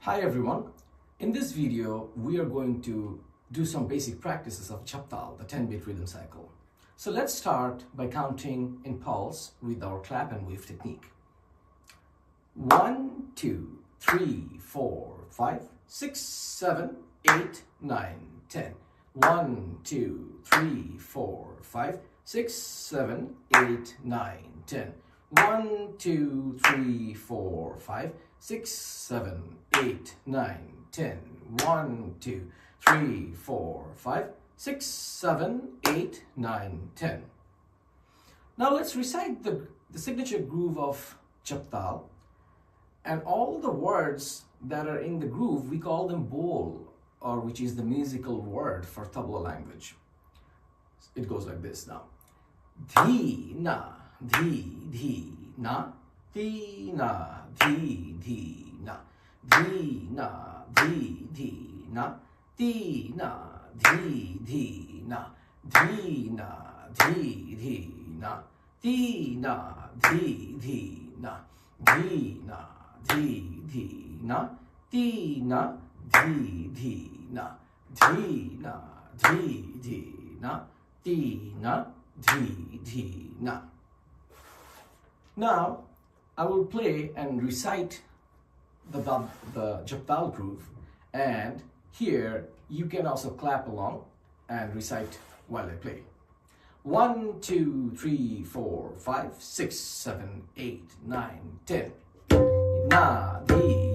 Hi everyone. In this video, we are going to do some basic practices of Jhap Tal, the 10-beat rhythm cycle. So let's start by counting in pulse with our clap and wave technique. 1, 2, 3, 4, 5, 6, 7, 8, 9, 10. 1, 2, 3, 4, 5, 6, 7, 8, 9, 10. 1, 2, 3, 4, 5, 6, 7, 8, 9, 10. 1, 2, 3, 4, 5, 6, 7, 8, 9, 10. Now let's recite the signature groove of Jhap Tal, and all the words that are in the groove, we call them bol, or which is the musical word for tabla language. It goes like this now. Dhi na, dhi na, dhi na, dhi na, dhi na, dhi na, dhi na, dhi na, dhi na, dhi na, dhi na, dhi na, dhi na, dhi na, dhi na, dhi na, dhi na, dhi na, dhi na, dhi na. Now I will play and recite the Jhap Tal groove, and here you can also clap along and recite while I play. 1, 2, 3, 4, 5, 6, 7, 8, 9, 10. Na, di,